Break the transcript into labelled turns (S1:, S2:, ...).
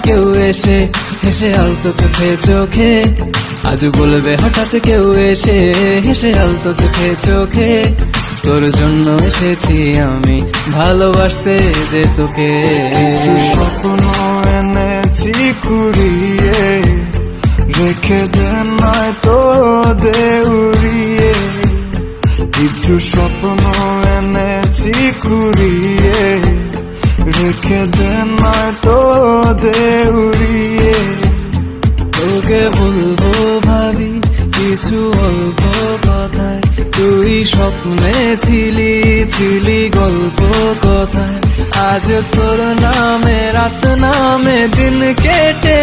S1: কেউ এসে হেসে আলতো চোখে চোখে, আজ বলবে হঠাৎ কেউ এসে হেসে আলতো চোখে চোখে, তোর জন্য এসেছি আমি ভালোবাসতে যে তোকে।
S2: কিছু স্বপ্ন এনেছি কুড়িয়ে, রেখে দে নয়তো দে উড়িয়ে। কিছু স্বপ্ন এনেছি কুড়িয়ে, রেখে দে নয়তো দে উড়িয়ে।
S1: তোকে বলবো ভাবি কিছু অল্প কথায়, তুই স্বপ্নে ছিলি ছিলি গল্প কথায়, আজ তোর নামে রাত নামে দিন কেটে